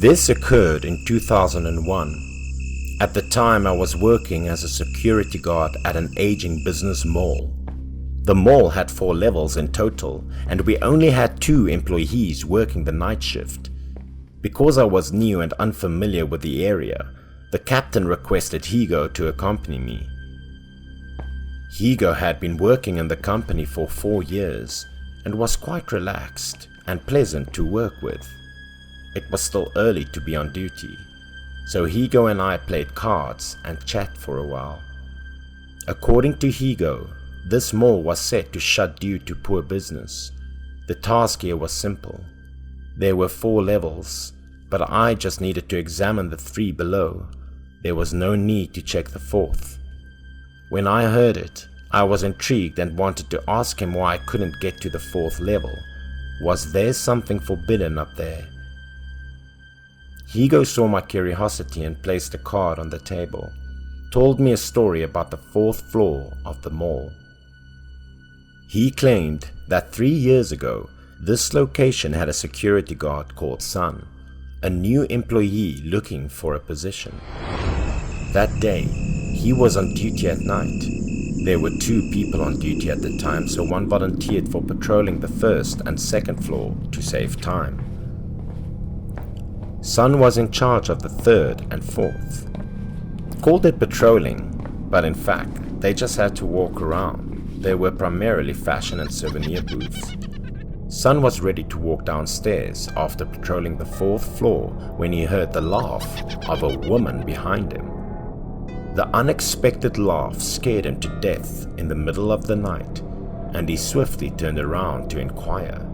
This occurred in 2001. At the time, I was working as a security guard at an aging business mall. The mall had 4 levels in total, and we only had 2 employees working the night shift. Because I was new and unfamiliar with the area, the captain requested Higo to accompany me. Higo had been working in the company for 4 years and was quite relaxed and pleasant to work with. It was still early to be on duty, so Higo and I played cards and chat for a while. According to Higo, this mall was set to shut due to poor business. The task here was simple. There were 4 levels, but I just needed to examine the 3 below. There was no need to check the 4th. When I heard it, I was intrigued and wanted to ask him why I couldn't get to the 4th level. Was there something forbidden up there? Higo saw my curiosity and placed a card on the table, told me a story about the 4th floor of the mall. He claimed that 3 years ago, this location had a security guard called Sun, a new employee looking for a position. That day, he was on duty at night. There were 2 people on duty at the time, so one volunteered for patrolling the 1st and 2nd floor to save time. Sun was in charge of the 3rd and 4th. Called it patrolling, but in fact, they just had to walk around. They were primarily fashion and souvenir booths. Sun was ready to walk downstairs after patrolling the 4th floor when he heard the laugh of a woman behind him. The unexpected laugh scared him to death in the middle of the night, and he swiftly turned around to inquire,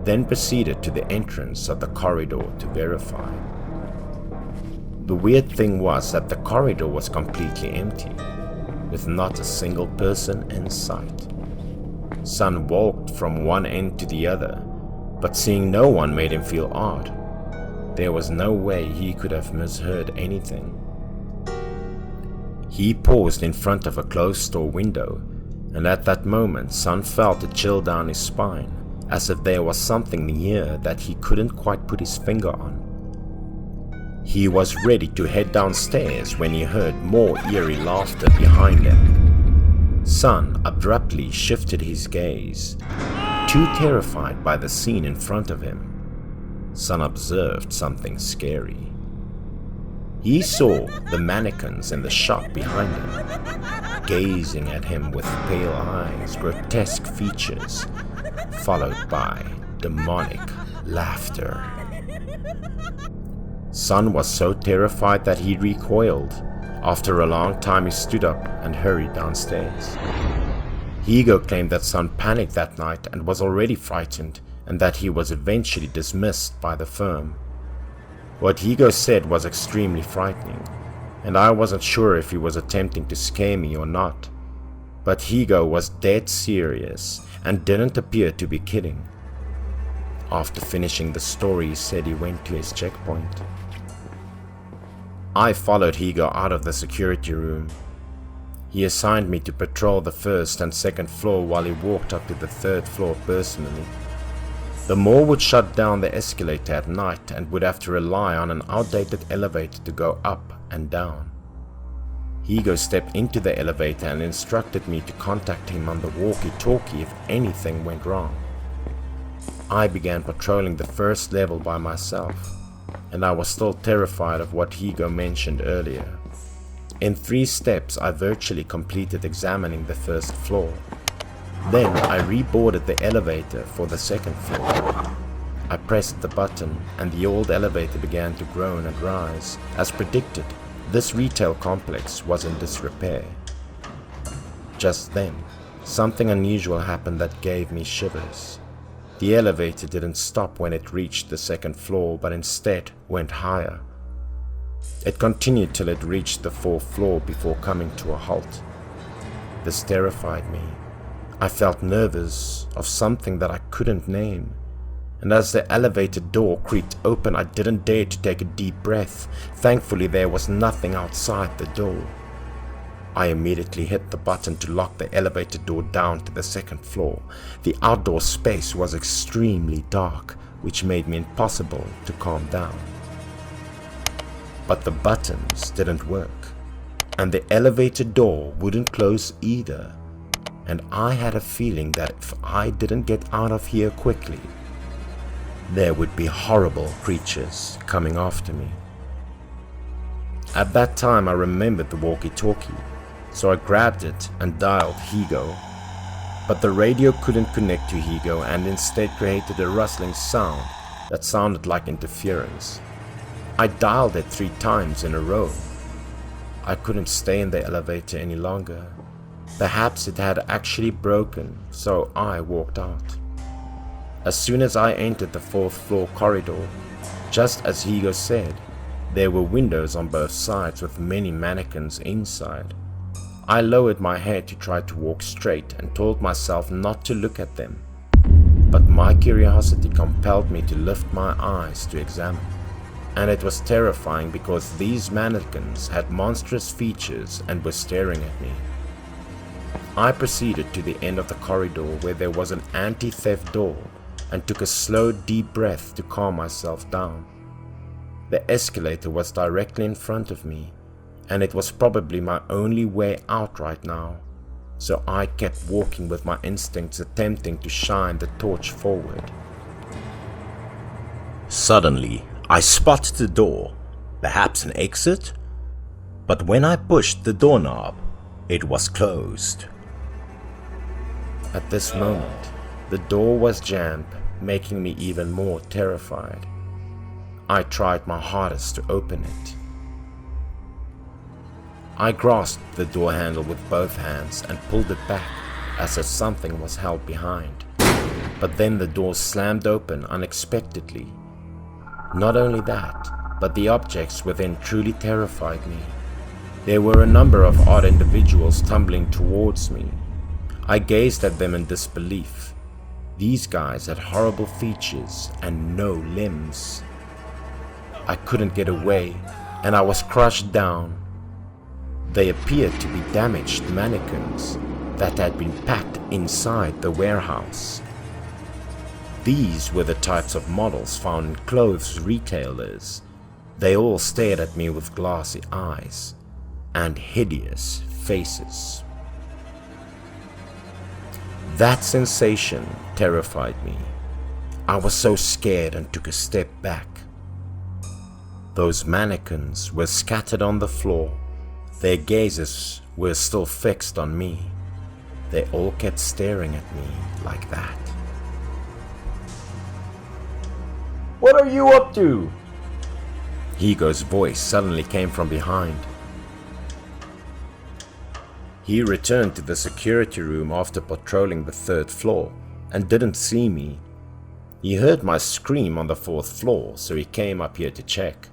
then proceeded to the entrance of the corridor to verify. The weird thing was that the corridor was completely empty, with not a single person in sight. Sun walked from one end to the other, but seeing no one made him feel odd. There was no way he could have misheard anything. He paused in front of a closed-door window, and at that moment Sun felt a chill down his spine, as if there was something near that he couldn't quite put his finger on. He was ready to head downstairs when he heard more eerie laughter behind him. Sun abruptly shifted his gaze, too terrified by the scene in front of him. Sun observed something scary. He saw the mannequins in the shop behind him, gazing at him with pale eyes, grotesque features, followed by demonic laughter. Sun was so terrified that he recoiled. After a long time, he stood up and hurried downstairs. Higo claimed that Sun panicked that night and was already frightened, and that he was eventually dismissed by the firm. What Higo said was extremely frightening, and I wasn't sure if he was attempting to scare me or not. But Higo was dead serious and didn't appear to be kidding. After finishing the story, he said he went to his checkpoint. I followed Higo out of the security room. He assigned me to patrol the 1st and 2nd floor while he walked up to the 3rd floor personally. The mall would shut down the escalator at night and would have to rely on an outdated elevator to go up and down. Higo stepped into the elevator and instructed me to contact him on the walkie-talkie if anything went wrong. I began patrolling the 1st level by myself, and I was still terrified of what Higo mentioned earlier. In 3 steps, I virtually completed examining the 1st floor. Then I reboarded the elevator for the 2nd floor. I pressed the button and the old elevator began to groan and rise. As predicted, this retail complex was in disrepair. Just then, something unusual happened that gave me shivers. The elevator didn't stop when it reached the 2nd floor, but instead went higher. It continued till it reached the 4th floor before coming to a halt. This terrified me. I felt nervous of something that I couldn't name, and as the elevator door creaked open, I didn't dare to take a deep breath. Thankfully, there was nothing outside the door. I immediately hit the button to lock the elevator door down to the 2nd floor. The outdoor space was extremely dark, which made me impossible to calm down. but the buttons didn't work, and the elevator door wouldn't close either, and I had a feeling that if I didn't get out of here quickly, there would be horrible creatures coming after me. At that time I remembered the walkie-talkie, so I grabbed it and dialed Higo, but the radio couldn't connect to Higo and instead created a rustling sound that sounded like interference. I dialed it 3 times in a row. I couldn't stay in the elevator any longer. Perhaps it had actually broken, so I walked out. As soon as I entered the 4th floor corridor, just as Higo said, there were windows on both sides with many mannequins inside. I lowered my head to try to walk straight and told myself not to look at them, but my curiosity compelled me to lift my eyes to examine. And it was terrifying because these mannequins had monstrous features and were staring at me. I proceeded to the end of the corridor where there was an anti-theft door and took a slow deep breath to calm myself down. The escalator was directly in front of me, and it was probably my only way out right now, so I kept walking with my instincts attempting to shine the torch forward. Suddenly, I spotted the door, perhaps an exit, but when I pushed the doorknob, it was closed. At this moment, the door was jammed, making me even more terrified. I tried my hardest to open it. I grasped the door handle with both hands and pulled it back as if something was held behind. But then the door slammed open unexpectedly. Not only that, but the objects within truly terrified me. There were a number of odd individuals tumbling towards me. I gazed at them in disbelief. These guys had horrible features and no limbs. I couldn't get away, and I was crushed down. They appeared to be damaged mannequins that had been packed inside the warehouse. These were the types of models found in clothes retailers. They all stared at me with glassy eyes and hideous faces. That sensation terrified me. I was so scared and took a step back. Those mannequins were scattered on the floor. Their gazes were still fixed on me. They all kept staring at me like that. What are you up to? Higo's voice suddenly came from behind. He returned to the security room after patrolling the 3rd floor and didn't see me. He heard my scream on the 4th floor, so he came up here to check.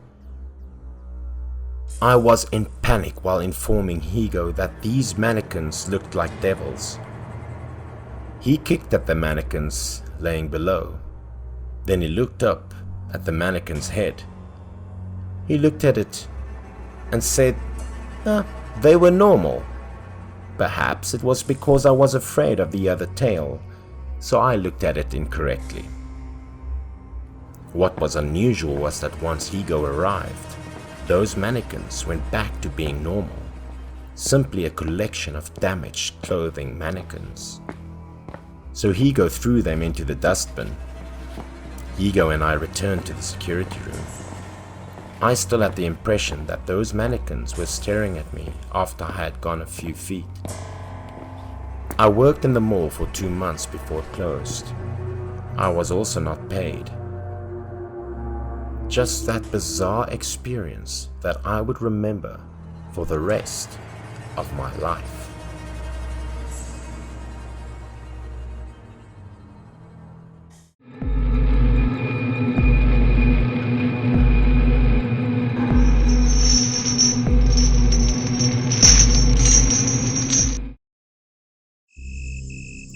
I was in panic while informing Higo that these mannequins looked like devils. He kicked at the mannequins laying below. Then he looked up at the mannequin's head. He looked at it and said, they were normal. Perhaps it was because I was afraid of the other tail, so I looked at it incorrectly. What was unusual was that once Higo arrived, those mannequins went back to being normal, simply a collection of damaged clothing mannequins. So Higo threw them into the dustbin. Higo and I returned to the security room. I still had the impression that those mannequins were staring at me after I had gone a few feet. I worked in the mall for 2 months before it closed. I was also not paid. Just that bizarre experience that I would remember for the rest of my life.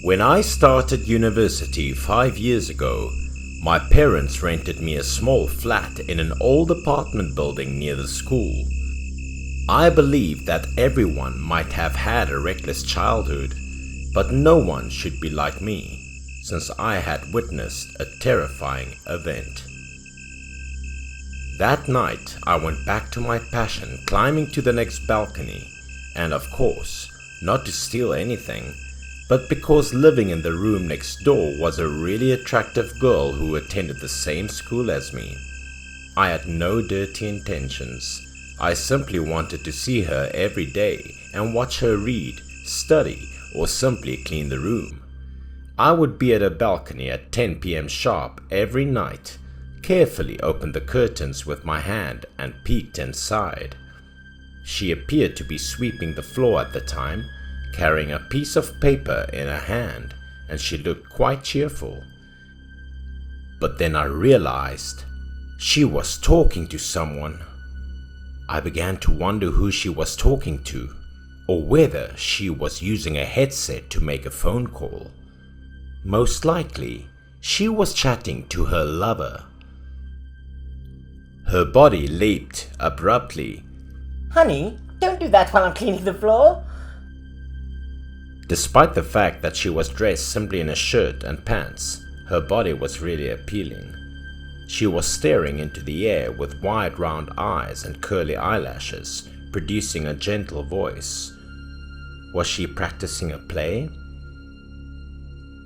When I started university 5 years ago, my parents rented me a small flat in an old apartment building near the school. I believe that everyone might have had a reckless childhood, but no one should be like me, since I had witnessed a terrifying event. That night, I went back to my passion, climbing to the next balcony, and of course, not to steal anything, but because living in the room next door was a really attractive girl who attended the same school as me. I had no dirty intentions. I simply wanted to see her every day and watch her read, study, or simply clean the room. I would be at her balcony at 10 p.m. sharp every night, carefully opened the curtains with my hand and peeked inside. She appeared to be sweeping the floor at the time, carrying a piece of paper in her hand, and she looked quite cheerful. But then I realized she was talking to someone. I began to wonder who she was talking to, or whether she was using a headset to make a phone call. Most likely, she was chatting to her lover. Her body leaped abruptly. Honey, don't do that while I'm cleaning the floor. Despite the fact that she was dressed simply in a shirt and pants, her body was really appealing. She was staring into the air with wide round eyes and curly eyelashes, producing a gentle voice. Was she practicing a play?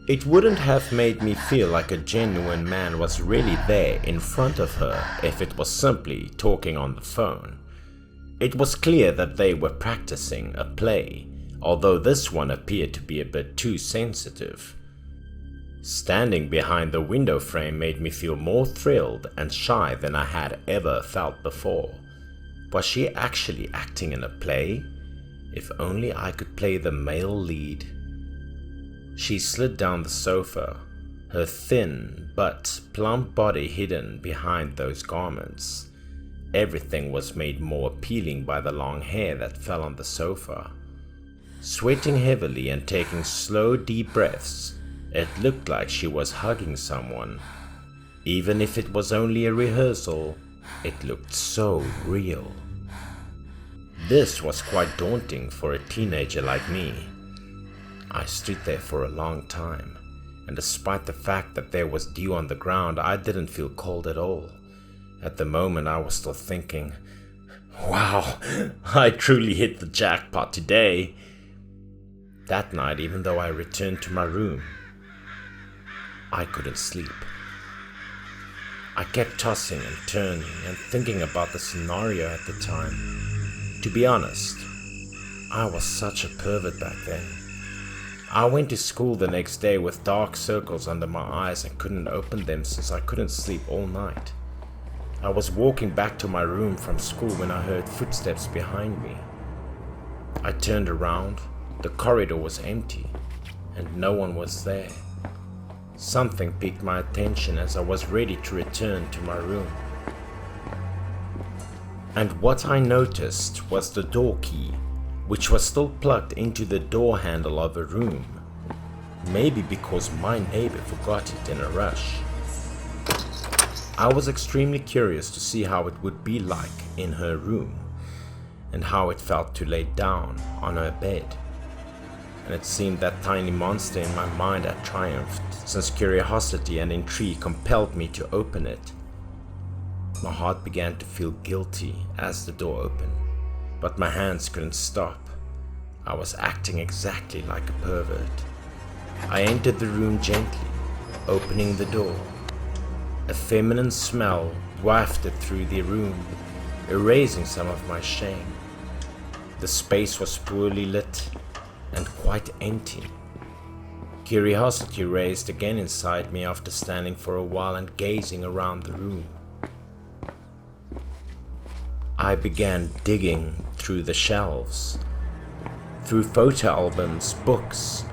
It wouldn't have made me feel like a genuine man was really there in front of her if it was simply talking on the phone. It was clear that they were practicing a play, although this one appeared to be a bit too sensitive. Standing behind the window frame made me feel more thrilled and shy than I had ever felt before. Was she actually acting in a play? If only I could play the male lead. She slid down the sofa, her thin but plump body hidden behind those garments. Everything was made more appealing by the long hair that fell on the sofa. Sweating heavily and taking slow, deep breaths, it looked like she was hugging someone. Even if it was only a rehearsal, it looked so real. This was quite daunting for a teenager like me. I stood there for a long time, and despite the fact that there was dew on the ground, I didn't feel cold at all. At the moment, I was still thinking, wow, I truly hit the jackpot today. That night, even though I returned to my room, I couldn't sleep. I kept tossing and turning and thinking about the scenario at the time. To be honest, I was such a pervert back then. I went to school the next day with dark circles under my eyes and couldn't open them since I couldn't sleep all night. I was walking back to my room from school when I heard footsteps behind me. I turned around, the corridor was empty, and no one was there. Something piqued my attention as I was ready to return to my room. And what I noticed was the door key, which was still plugged into the door handle of a room. Maybe because my neighbor forgot it in a rush. I was extremely curious to see how it would be like in her room, and how it felt to lay down on her bed. And it seemed that tiny monster in my mind had triumphed, since curiosity and intrigue compelled me to open it. My heart began to feel guilty as the door opened, but my hands couldn't stop. I was acting exactly like a pervert. I entered the room gently, opening the door. A feminine smell wafted through the room, erasing some of my shame. The space was poorly lit and quite empty. Curiosity raised again inside me after standing for a while and gazing around the room. I began digging through the shelves, through photo albums, books.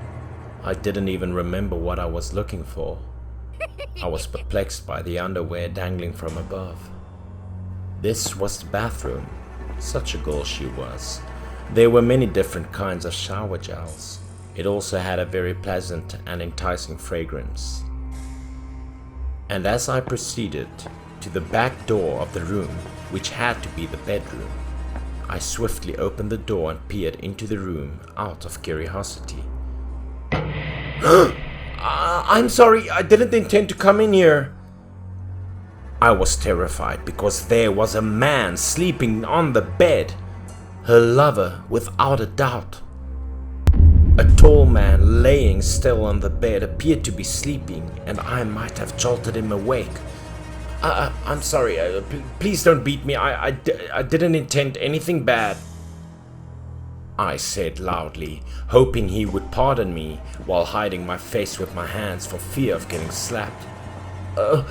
I didn't even remember what I was looking for. I was perplexed by the underwear dangling from above. This was the bathroom. Such a girl she was. There were many different kinds of shower gels. It also had a very pleasant and enticing fragrance. And as I proceeded to the back door of the room, which had to be the bedroom, I swiftly opened the door and peered into the room out of curiosity. I'm sorry, I didn't intend to come in here. I was terrified because there was a man sleeping on the bed. Her lover, without a doubt. A tall man laying still on the bed appeared to be sleeping, and I might have jolted him awake. I'm sorry, please don't beat me. I didn't intend anything bad, I said loudly, hoping he would pardon me while hiding my face with my hands for fear of getting slapped.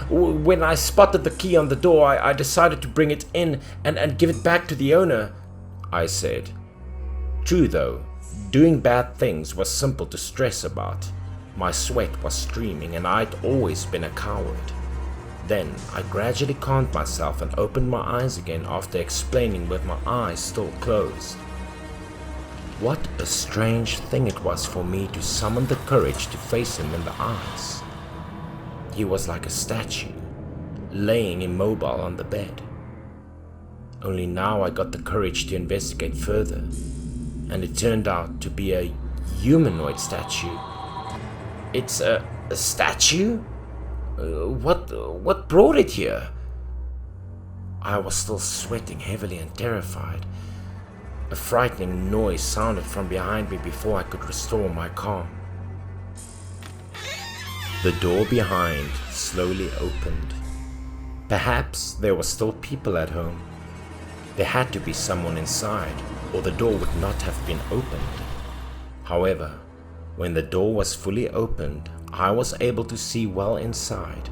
When I spotted the key on the door, I decided to bring it in and give it back to the owner, I said. True though, doing bad things was simple to stress about. My sweat was streaming and I'd always been a coward. Then I gradually calmed myself and opened my eyes again after explaining with my eyes still closed. What a strange thing it was for me to summon the courage to face him in the eyes. He was like a statue, laying immobile on the bed. Only now I got the courage to investigate further, and it turned out to be a humanoid statue. It's a statue? What brought it here? I was still sweating heavily and terrified. A frightening noise sounded from behind me before I could restore my calm. The door behind slowly opened. Perhaps there were still people at home. There had to be someone inside, or the door would not have been opened. However, when the door was fully opened, I was able to see well inside.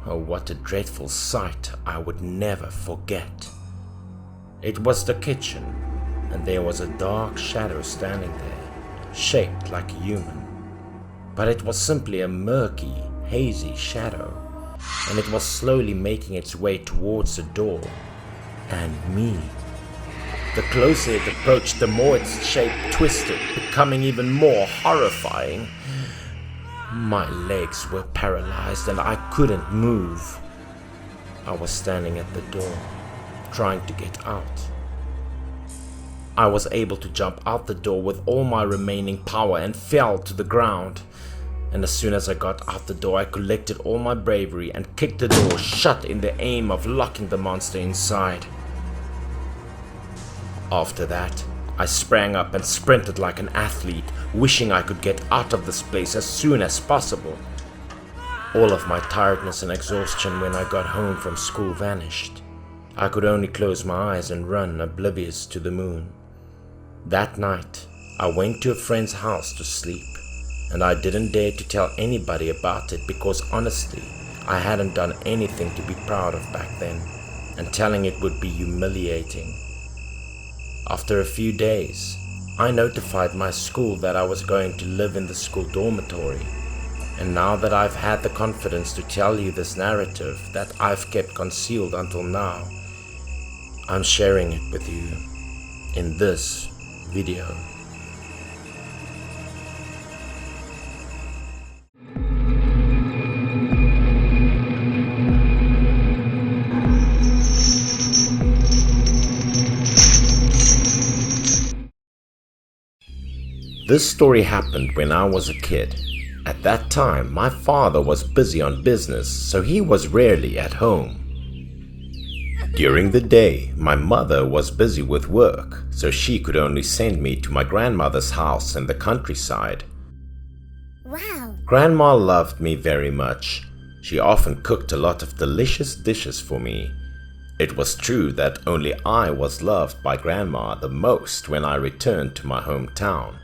Oh, what a dreadful sight I would never forget. It was the kitchen, and there was a dark shadow standing there, shaped like a human. But it was simply a murky, hazy shadow, and it was slowly making its way towards the door, and me. The closer it approached, the more its shape twisted, becoming even more horrifying. My legs were paralyzed and I couldn't move. I was standing at the door, trying to get out. I was able to jump out the door with all my remaining power and fell to the ground. And as soon as I got out the door, I collected all my bravery and kicked the door shut in the aim of locking the monster inside. After that, I sprang up and sprinted like an athlete, wishing I could get out of this place as soon as possible. All of my tiredness and exhaustion when I got home from school vanished. I could only close my eyes and run oblivious to the moon. That night, I went to a friend's house to sleep, and I didn't dare to tell anybody about it because honestly, I hadn't done anything to be proud of back then, and telling it would be humiliating. After a few days, I notified my school that I was going to live in the school dormitory, and now that I've had the confidence to tell you this narrative that I've kept concealed until now, I'm sharing it with you in this video. This story happened when I was a kid. At that time, my father was busy on business, so he was rarely at home. During the day, my mother was busy with work, so she could only send me to my grandmother's house in the countryside. Wow. Grandma loved me very much. She often cooked a lot of delicious dishes for me. It was true that only I was loved by Grandma the most when I returned to my hometown.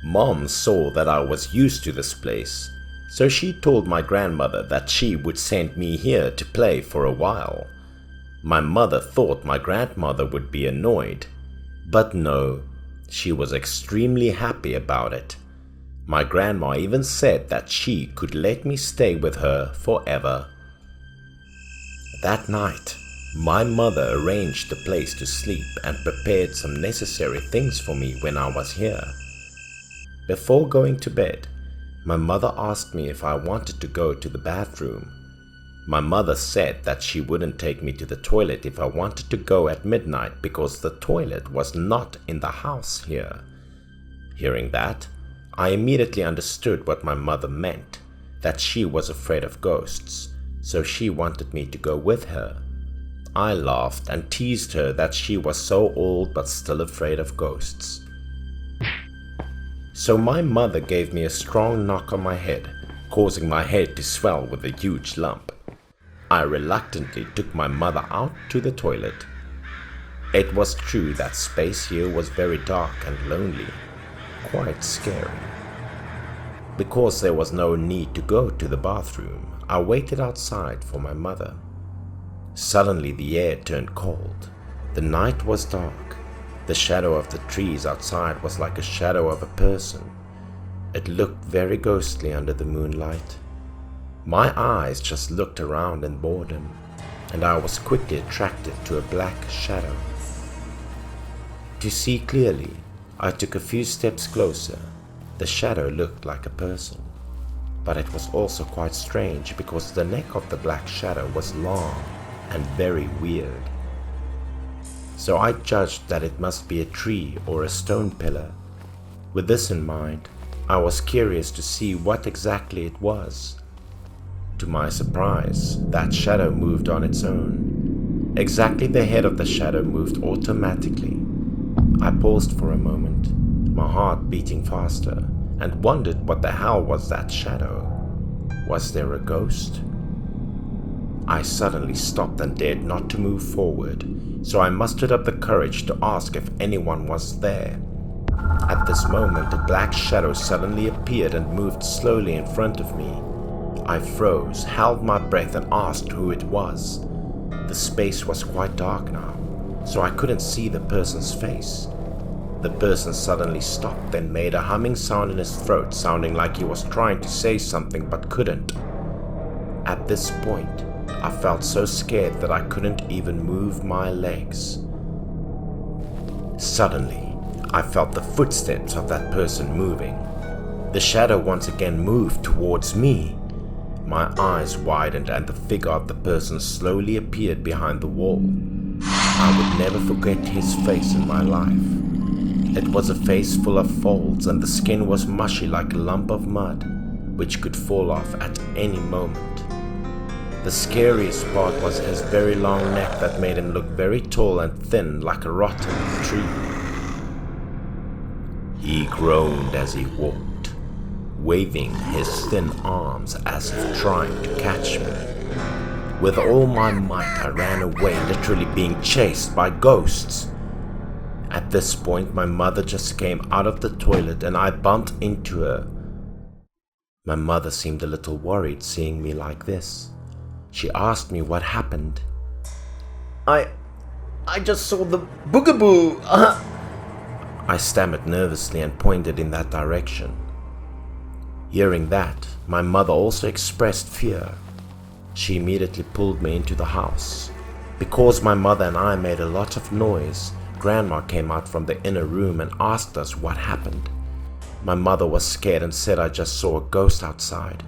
Mom saw that I was used to this place, so she told my grandmother that she would send me here to play for a while. My mother thought my grandmother would be annoyed, but no, she was extremely happy about it. My grandma even said that she could let me stay with her forever. That night, my mother arranged the place to sleep and prepared some necessary things for me when I was here. Before going to bed, my mother asked me if I wanted to go to the bathroom. My mother said that she wouldn't take me to the toilet if I wanted to go at midnight because the toilet was not in the house here. Hearing that, I immediately understood what my mother meant, that she was afraid of ghosts, so she wanted me to go with her. I laughed and teased her that she was so old but still afraid of ghosts. So my mother gave me a strong knock on my head, causing my head to swell with a huge lump. I reluctantly took my mother out to the toilet. It was true that space here was very dark and lonely, quite scary. Because there was no need to go to the bathroom, I waited outside for my mother. Suddenly the air turned cold. The night was dark. The shadow of the trees outside was like a shadow of a person. It looked very ghostly under the moonlight. My eyes just looked around in boredom, and I was quickly attracted to a black shadow. To see clearly, I took a few steps closer. The shadow looked like a person, but it was also quite strange because the neck of the black shadow was long and very weird. So I judged that it must be a tree or a stone pillar. With this in mind, I was curious to see what exactly it was. To my surprise, that shadow moved on its own. Exactly the head of the shadow moved automatically. I paused for a moment, my heart beating faster, and wondered what the hell was that shadow. Was there a ghost? I suddenly stopped and dared not to move forward, so I mustered up the courage to ask if anyone was there. At this moment, a black shadow suddenly appeared and moved slowly in front of me. I froze, held my breath, and asked who it was. The space was quite dark now, so I couldn't see the person's face. The person suddenly stopped and made a humming sound in his throat, sounding like he was trying to say something but couldn't. At this point, I felt so scared that I couldn't even move my legs. Suddenly, I felt the footsteps of that person moving. The shadow once again moved towards me. My eyes widened and the figure of the person slowly appeared behind the wall. I would never forget his face in my life. It was a face full of folds and the skin was mushy like a lump of mud, which could fall off at any moment. The scariest part was his very long neck that made him look very tall and thin like a rotten tree. He groaned as he walked, waving his thin arms as if trying to catch me. With all my might, I ran away, literally being chased by ghosts. At this point, my mother just came out of the toilet and I bumped into her. My mother seemed a little worried seeing me like this. She asked me what happened. I just saw the boogaboo. I stammered nervously and pointed in that direction. Hearing that, my mother also expressed fear. She immediately pulled me into the house. Because my mother and I made a lot of noise, Grandma came out from the inner room and asked us what happened. My mother was scared and said I just saw a ghost outside.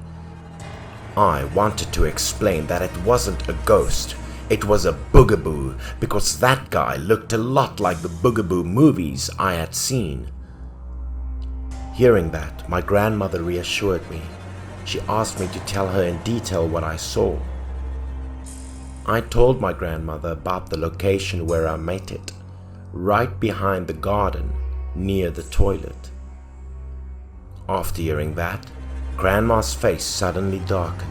I wanted to explain that it wasn't a ghost, it was a boogaboo, because that guy looked a lot like the boogaboo movies I had seen. Hearing that, my grandmother reassured me. She asked me to tell her in detail what I saw. I told my grandmother about the location where I met it, right behind the garden, near the toilet. After hearing that, Grandma's face suddenly darkened.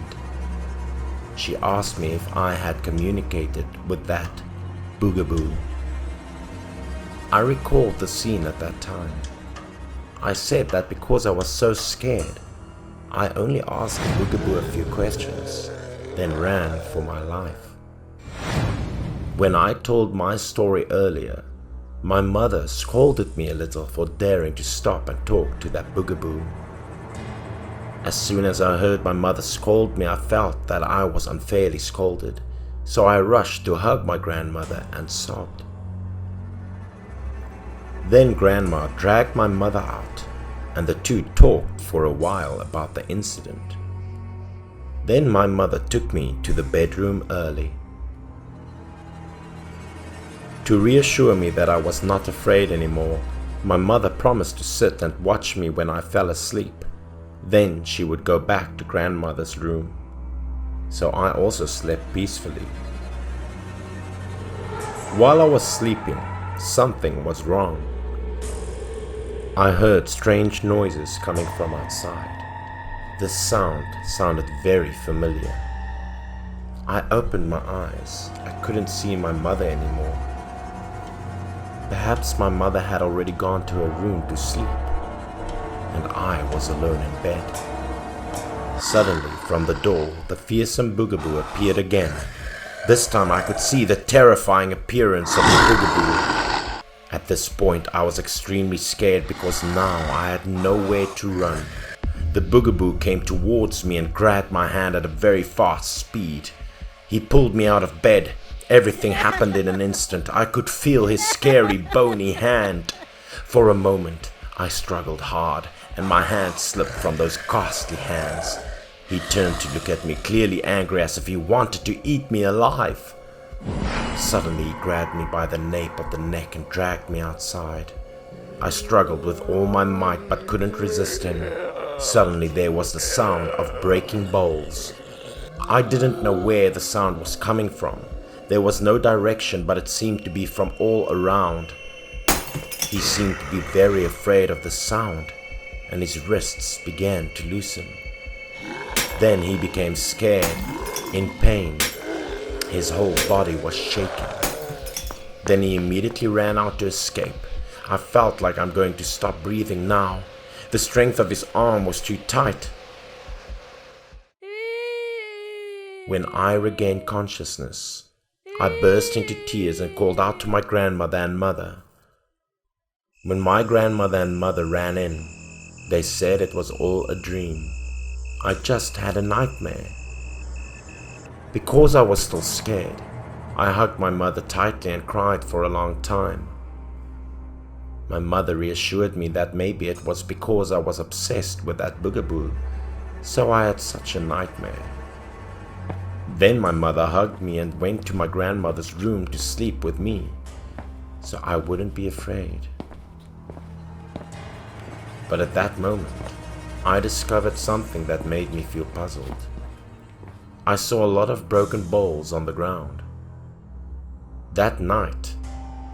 She asked me if I had communicated with that boogaboo. I recalled the scene at that time. I said that because I was so scared, I only asked the boogaboo a few questions, then ran for my life. When I told my story earlier, my mother scolded me a little for daring to stop and talk to that boogaboo. As soon as I heard my mother scold me, I felt that I was unfairly scolded, so I rushed to hug my grandmother and sobbed. Then Grandma dragged my mother out, and the two talked for a while about the incident. Then my mother took me to the bedroom early. To reassure me that I was not afraid anymore, my mother promised to sit and watch me when I fell asleep. Then she would go back to Grandmother's room. so I also slept peacefully. While I was sleeping, something was wrong. I heard strange noises coming from outside. The sound sounded very familiar. I opened my eyes. I couldn't see my mother anymore. Perhaps my mother had already gone to her room to sleep, and I was alone in bed. Suddenly, from the door, the fearsome Boogaboo appeared again. This time I could see the terrifying appearance of the Boogaboo. At this point, I was extremely scared because now I had nowhere to run. The Boogaboo came towards me and grabbed my hand at a very fast speed. He pulled me out of bed. Everything happened in an instant. I could feel his scary, bony hand. For a moment, I struggled hard, and my hand slipped from those ghastly hands. He turned to look at me, clearly angry, as if he wanted to eat me alive. Suddenly, he grabbed me by the nape of the neck and dragged me outside. I struggled with all my might, but couldn't resist him. Suddenly, there was the sound of breaking bowls. I didn't know where the sound was coming from. There was no direction, but it seemed to be from all around. He seemed to be very afraid of the sound, and his wrists began to loosen. Then he became scared, in pain. His whole body was shaking. Then he immediately ran out to escape. I felt like I'm going to stop breathing now. The strength of his arm was too tight. When I regained consciousness, I burst into tears and called out to my grandmother and mother. When my grandmother and mother ran in, they said it was all a dream. I just had a nightmare. Because I was still scared, I hugged my mother tightly and cried for a long time. My mother reassured me that maybe it was because I was obsessed with that Boogaboo, so I had such a nightmare. Then my mother hugged me and went to my grandmother's room to sleep with me, so I wouldn't be afraid. But at that moment, I discovered something that made me feel puzzled. I saw a lot of broken bowls on the ground. That night,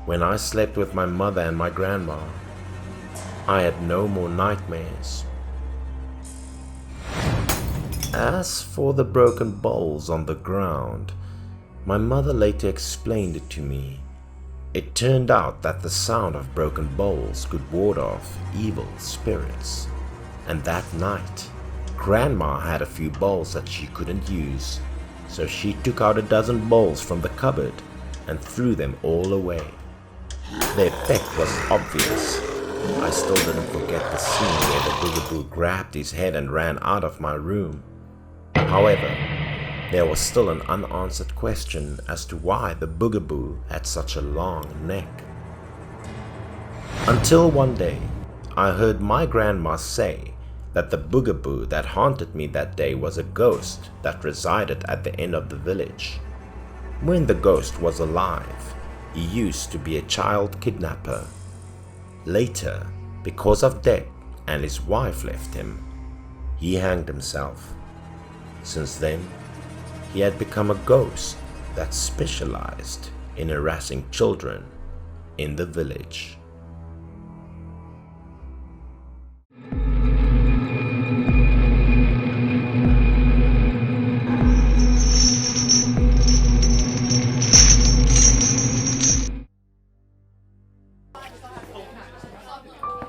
when I slept with my mother and my grandma, I had no more nightmares. As for the broken bowls on the ground, my mother later explained it to me. It turned out that the sound of broken bowls could ward off evil spirits. And that night, Grandma had a few bowls that she couldn't use, so she took out a dozen bowls from the cupboard and threw them all away. The effect was obvious. I still didn't forget the scene where the Boogaboo grabbed his head and ran out of my room. However, there was still an unanswered question as to why the Boogaboo had such a long neck. Until one day, I heard my grandma say that the Boogaboo that haunted me that day was a ghost that resided at the end of the village. When the ghost was alive, he used to be a child kidnapper. Later, because of debt and his wife left him, he hanged himself. Since then, he had become a ghost that specialized in harassing children in the village.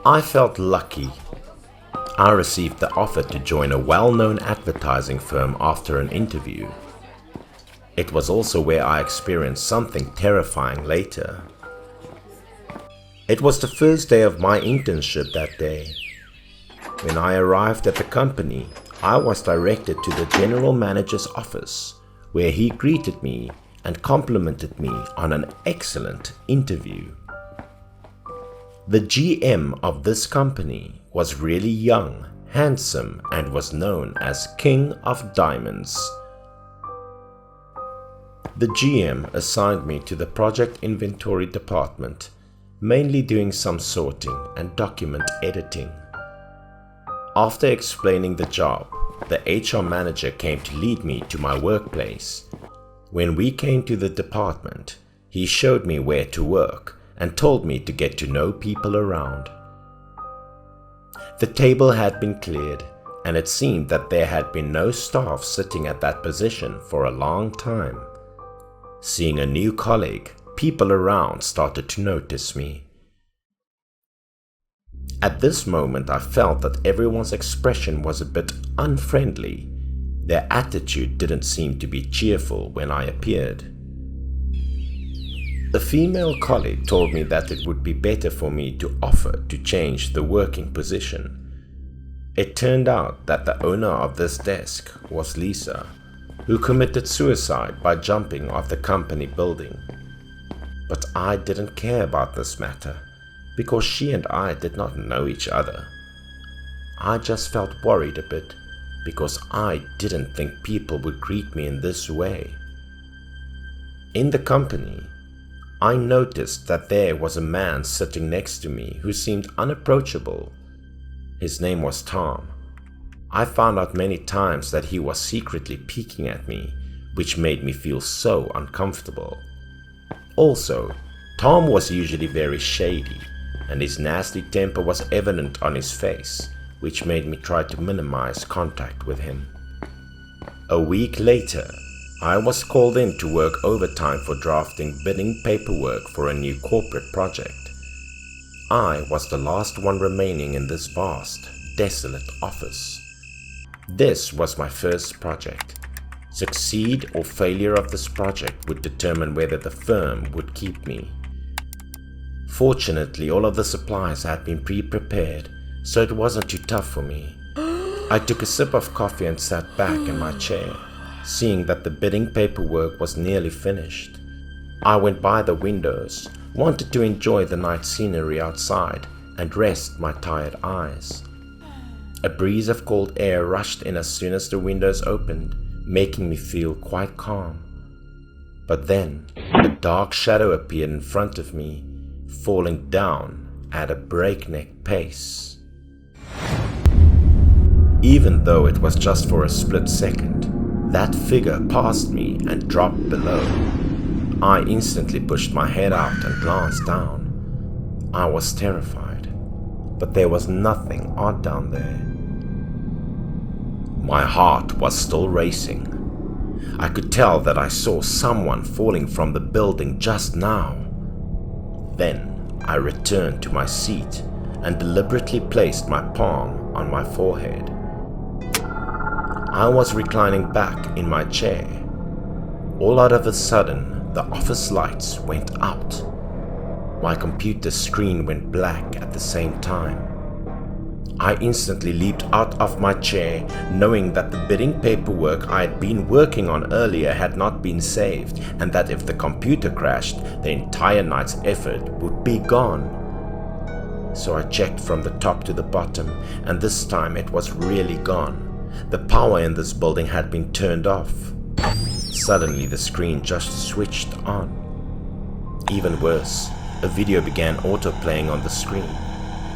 I felt lucky. I received the offer to join a well-known advertising firm after an interview. It was also where I experienced something terrifying later. It was the first day of my internship that day. When I arrived at the company, I was directed to the general manager's office, where he greeted me and complimented me on an excellent interview. The GM of this company was really young, handsome, and was known as King of Diamonds. The GM assigned me to the project inventory department, mainly doing some sorting and document editing. After explaining the job, the HR manager came to lead me to my workplace. When we came to the department, he showed me where to work and told me to get to know people around. The table had been cleared, and it seemed that there had been no staff sitting at that position for a long time. Seeing a new colleague, people around started to notice me. At this moment, I felt that everyone's expression was a bit unfriendly. Their attitude didn't seem to be cheerful when I appeared. A female colleague told me that it would be better for me to offer to change the working position. It turned out that the owner of this desk was Lisa, who committed suicide by jumping off the company building. But I didn't care about this matter because she and I did not know each other. I just felt worried a bit because I didn't think people would greet me in this way. In the company, I noticed that there was a man sitting next to me who seemed unapproachable. His name was Tom. I found out many times that he was secretly peeking at me, which made me feel so uncomfortable. Also, Tom was usually very shady, and his nasty temper was evident on his face, which made me try to minimize contact with him. A week later, I was called in to work overtime for drafting bidding paperwork for a new corporate project. I was the last one remaining in this vast, desolate office. This was my first project. Succeed or failure of this project would determine whether the firm would keep me. Fortunately, all of the supplies had been pre-prepared, so it wasn't too tough for me. I took a sip of coffee and sat back in my chair, seeing that the bidding paperwork was nearly finished. I went by the windows, wanted to enjoy the night scenery outside and rest my tired eyes. A breeze of cold air rushed in as soon as the windows opened, making me feel quite calm. But then, a dark shadow appeared in front of me, falling down at a breakneck pace. Even though it was just for a split second, that figure passed me and dropped below. I instantly pushed my head out and glanced down. I was terrified, but there was nothing odd down there. My heart was still racing. I could tell that I saw someone falling from the building just now. Then I returned to my seat and deliberately placed my palm on my forehead. I was reclining back in my chair. All out of a sudden, the office lights went out. My computer screen went black at the same time. I instantly leaped out of my chair, knowing that the bidding paperwork I had been working on earlier had not been saved, and that if the computer crashed, the entire night's effort would be gone. So I checked from the top to the bottom, and this time it was really gone. The power in this building had been turned off. Suddenly the screen just switched on. Even worse, a video began auto-playing on the screen.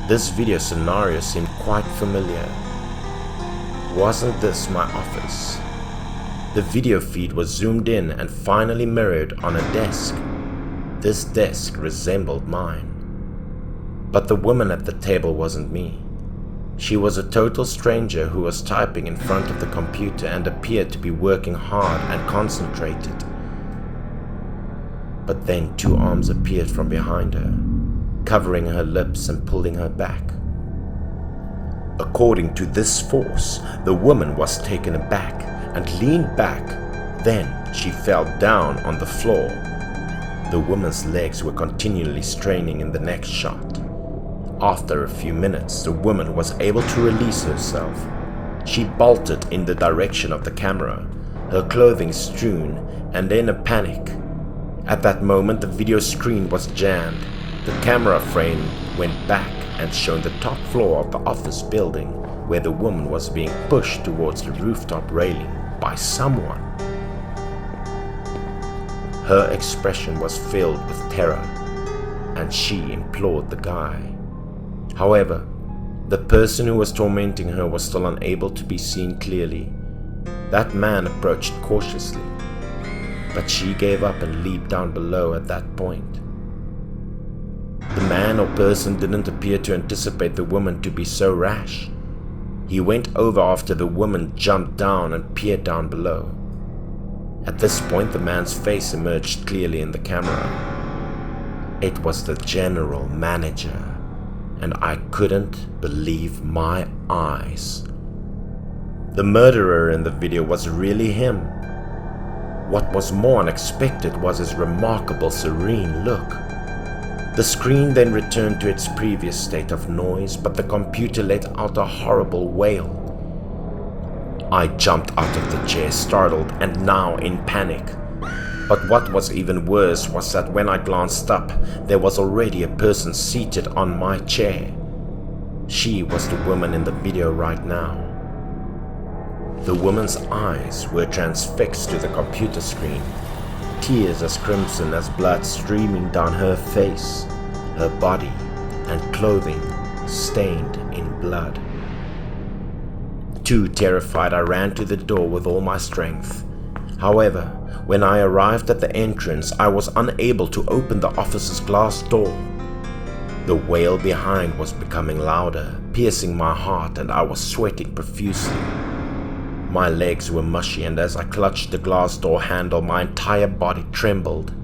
This video scenario seemed quite familiar. Wasn't this my office? The video feed was zoomed in and finally mirrored on a desk. This desk resembled mine. But the woman at the table wasn't me. She was a total stranger who was typing in front of the computer and appeared to be working hard and concentrated. But then two arms appeared from behind her, covering her lips and pulling her back. According to this force, the woman was taken aback and leaned back. Then she fell down on the floor. The woman's legs were continually straining in the next shot. After a few minutes, the woman was able to release herself. She bolted in the direction of the camera, her clothing strewn, and in a panic. At that moment, the video screen was jammed. The camera frame went back and showed the top floor of the office building, where the woman was being pushed towards the rooftop railing by someone. Her expression was filled with terror, and she implored the guy. However, The person who was tormenting her was still unable to be seen clearly. That man approached cautiously, but she gave up and leaped down below at that point. The man or person didn't appear to anticipate the woman to be so rash. He went over after the woman jumped down and peered down below. At this point, the man's face emerged clearly in the camera. It was the general manager, and I couldn't believe my eyes. The murderer in the video was really him. What was more unexpected was his remarkable serene look. The screen then returned to its previous state of noise, but the computer let out a horrible wail. I jumped out of the chair, startled and now in panic. But what was even worse was that when I glanced up, there was already a person seated on my chair. She was the woman in the video right now. The woman's eyes were transfixed to the computer screen, tears as crimson as blood streaming down her face, her body and clothing stained in blood. Too terrified, I ran to the door with all my strength. However, when I arrived at the entrance, I was unable to open the office's glass door. The wail behind was becoming louder, piercing my heart, and I was sweating profusely. My legs were mushy, and as I clutched the glass door handle, my entire body trembled.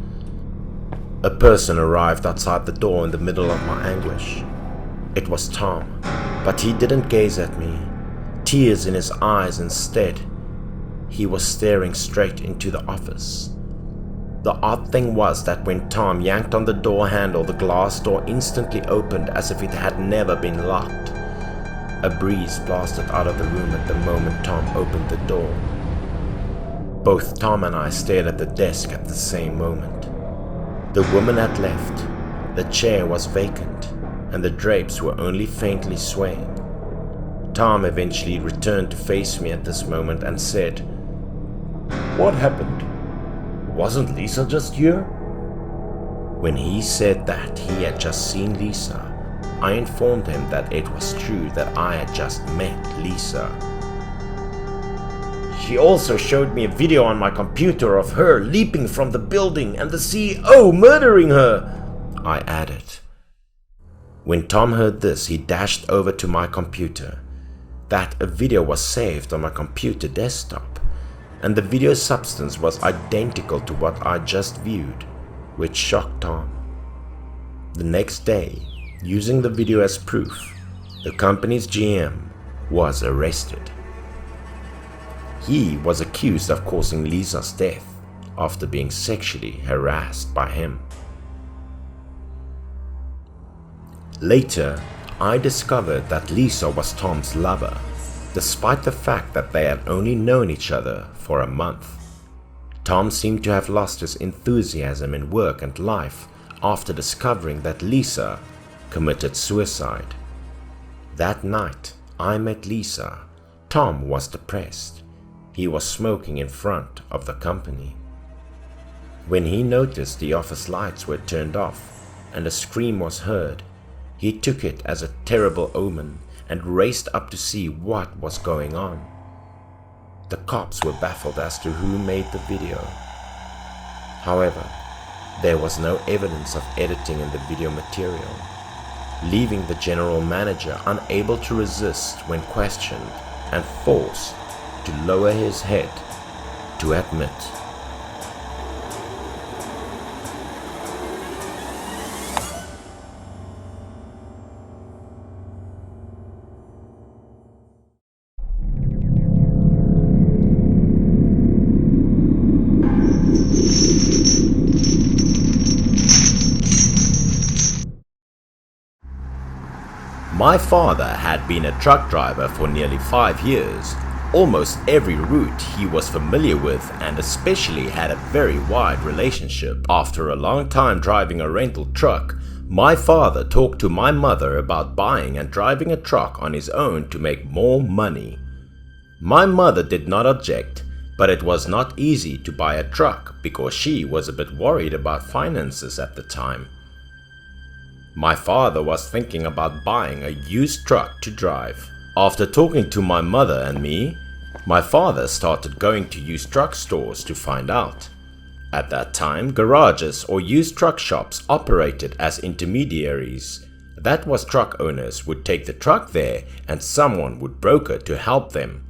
A person arrived outside the door in the middle of my anguish. It was Tom, but he didn't gaze at me, tears in his eyes instead. He was staring straight into the office. The odd thing was that when Tom yanked on the door handle, the glass door instantly opened as if it had never been locked. A breeze blasted out of the room at the moment Tom opened the door. Both Tom and I stared at the desk at the same moment. The woman had left, the chair was vacant, and the drapes were only faintly swaying. Tom eventually returned to face me at this moment and said, "What happened? Wasn't Lisa just here?" When he said that he had just seen Lisa, I informed him that it was true that I had just met Lisa. She also showed me a video on my computer of her leaping from the building and the CEO murdering her, I added. When Tom heard this, he dashed over to my computer. That a video was saved on my computer desktop, and the video substance was identical to what I just viewed, which shocked Tom. The next day, using the video as proof, the company's GM was arrested. He was accused of causing Lisa's death after being sexually harassed by him. Later, I discovered that Lisa was Tom's lover, despite the fact that they had only known each other for a month. Tom seemed to have lost his enthusiasm in work and life after discovering that Lisa committed suicide. That night I met Lisa. Tom was depressed. He was smoking in front of the company. When he noticed the office lights were turned off and a scream was heard, he took it as a terrible omen and raced up to see what was going on. The cops were baffled as to who made the video. However, there was no evidence of editing in the video material, leaving the general manager unable to resist when questioned and forced to lower his head to admit. My father had been a truck driver for nearly 5 years. Almost every route he was familiar with, and especially had a very wide relationship. After a long time driving a rental truck, my father talked to my mother about buying and driving a truck on his own to make more money. My mother did not object, but it was not easy to buy a truck because she was a bit worried about finances at the time. My father was thinking about buying a used truck to drive. After talking to my mother and me, my father started going to used truck stores to find out. At that time, garages or used truck shops operated as intermediaries. That was, truck owners would take the truck there and someone would broker to help them.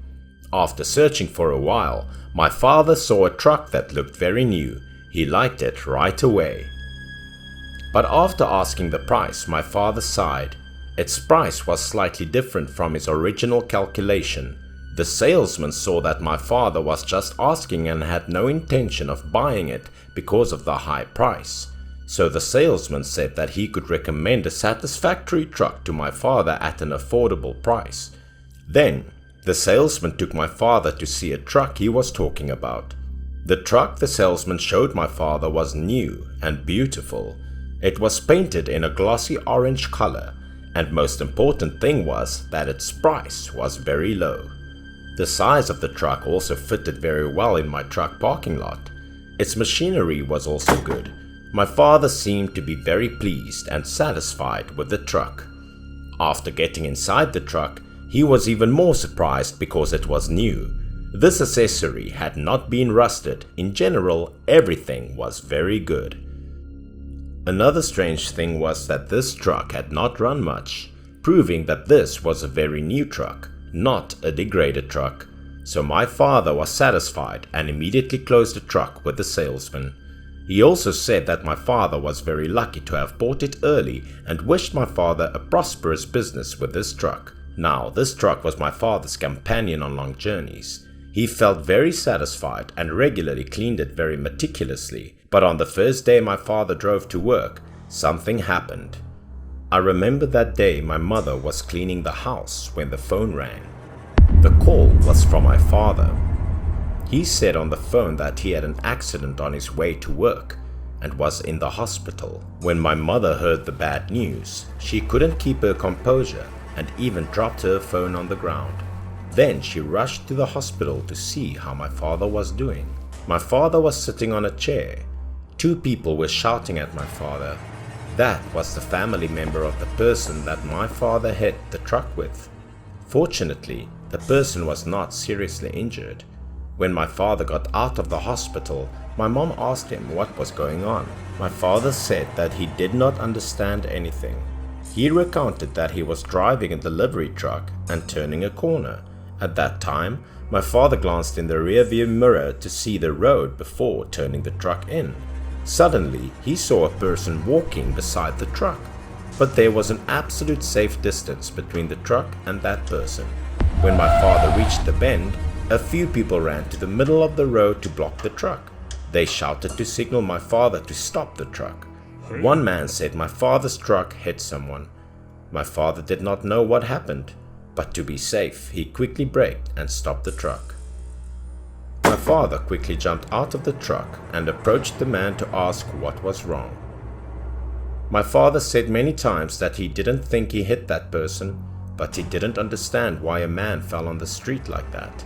After searching for a while, my father saw a truck that looked very new. He liked it right away. But after asking the price, my father sighed. Its price was slightly different from his original calculation. The salesman saw that my father was just asking and had no intention of buying it because of the high price. So the salesman said that he could recommend a satisfactory truck to my father at an affordable price. Then, the salesman took my father to see a truck he was talking about. The truck the salesman showed my father was new and beautiful. It was painted in a glossy orange color, and most important thing was that its price was very low. The size of the truck also fitted very well in my truck parking lot. Its machinery was also good. My father seemed to be very pleased and satisfied with the truck. After getting inside the truck, he was even more surprised because it was new. This accessory had not been rusted. In general, everything was very good. Another strange thing was that this truck had not run much, proving that this was a very new truck, not a degraded truck. So my father was satisfied and immediately closed the truck with the salesman. He also said that my father was very lucky to have bought it early and wished my father a prosperous business with this truck. Now, this truck was my father's companion on long journeys. He felt very satisfied and regularly cleaned it very meticulously. But on the first day my father drove to work, something happened. I remember that day my mother was cleaning the house when the phone rang. The call was from my father. He said on the phone that he had an accident on his way to work and was in the hospital. When my mother heard the bad news, she couldn't keep her composure and even dropped her phone on the ground. Then she rushed to the hospital to see how my father was doing. My father was sitting on a chair. Two people were shouting at my father. That was the family member of the person that my father hit the truck with. Fortunately, the person was not seriously injured. When my father got out of the hospital, my mom asked him what was going on. My father said that he did not understand anything. He recounted that he was driving a delivery truck and turning a corner. At that time, my father glanced in the rearview mirror to see the road before turning the truck in. Suddenly, he saw a person walking beside the truck, but there was an absolute safe distance between the truck and that person. When my father reached the bend, a few people ran to the middle of the road to block the truck. They shouted to signal my father to stop the truck. One man said my father's truck hit someone. My father did not know what happened, but to be safe, he quickly braked and stopped the truck. My father quickly jumped out of the truck and approached the man to ask what was wrong. My father said many times that he didn't think he hit that person, but he didn't understand why a man fell on the street like that.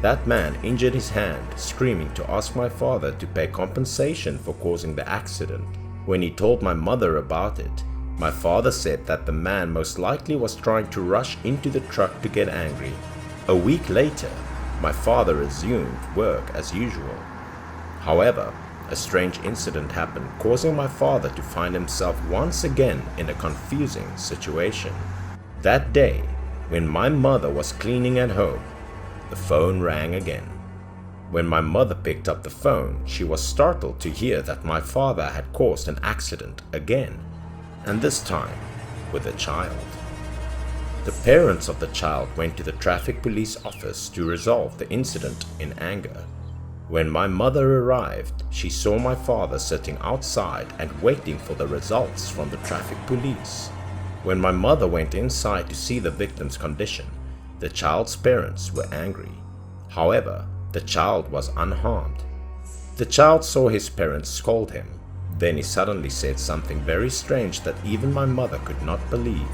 That man injured his hand, screaming to ask my father to pay compensation for causing the accident. When he told my mother about it, my father said that the man most likely was trying to rush into the truck to get angry. A week later, my father resumed work as usual. However, a strange incident happened, causing my father to find himself once again in a confusing situation. That day, when my mother was cleaning at home, the phone rang again. When my mother picked up the phone, she was startled to hear that my father had caused an accident again, and this time with a child. The parents of the child went to the traffic police office to resolve the incident in anger. When my mother arrived, she saw my father sitting outside and waiting for the results from the traffic police. When my mother went inside to see the victim's condition, the child's parents were angry. However, the child was unharmed. The child saw his parents scold him. Then he suddenly said something very strange that even my mother could not believe.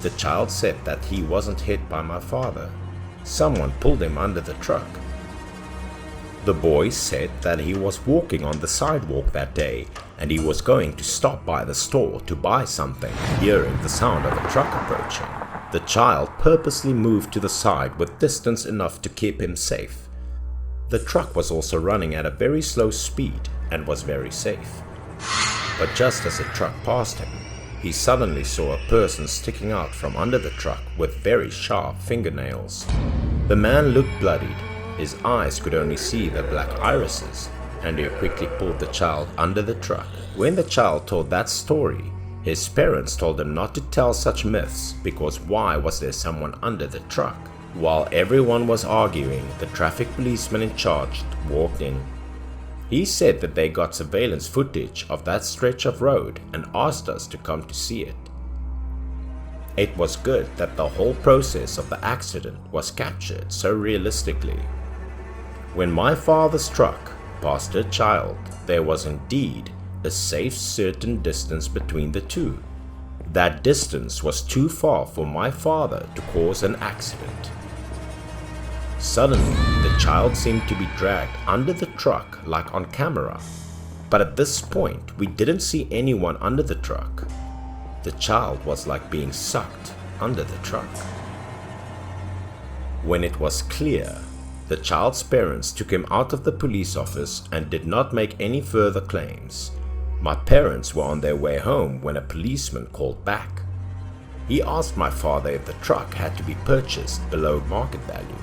The child said that he wasn't hit by my father. Someone pulled him under the truck. The boy said that he was walking on the sidewalk that day and he was going to stop by the store to buy something. Hearing the sound of a truck approaching, the child purposely moved to the side with distance enough to keep him safe. The truck was also running at a very slow speed and was very safe. But just as the truck passed him, he suddenly saw a person sticking out from under the truck with very sharp fingernails. The man looked bloodied. His eyes could only see the black irises, and he quickly pulled the child under the truck. When the child told that story, his parents told him not to tell such myths because why was there someone under the truck? While everyone was arguing, the traffic policeman in charge walked in. He said that they got surveillance footage of that stretch of road and asked us to come to see it. It was good that the whole process of the accident was captured so realistically. When my father's truck passed a child, there was indeed a safe certain distance between the two. That distance was too far for my father to cause an accident. Suddenly, the child seemed to be dragged under the truck like on camera, but at this point we didn't see anyone under the truck. The child was like being sucked under the truck. When it was clear, the child's parents took him out of the police office and did not make any further claims. My parents were on their way home when a policeman called back. He asked my father if the truck had to be purchased below market value.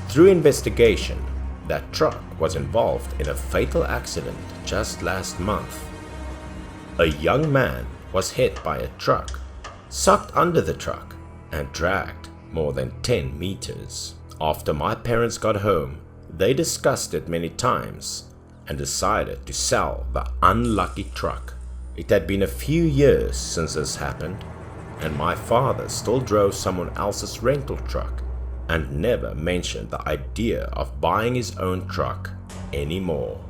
Through investigation, that truck was involved in a fatal accident just last month. A young man was hit by a truck, sucked under the truck, and dragged more than 10 meters. After my parents got home, they discussed it many times and decided to sell the unlucky truck. It had been a few years since this happened, and my father still drove someone else's rental truck and never mentioned the idea of buying his own truck anymore.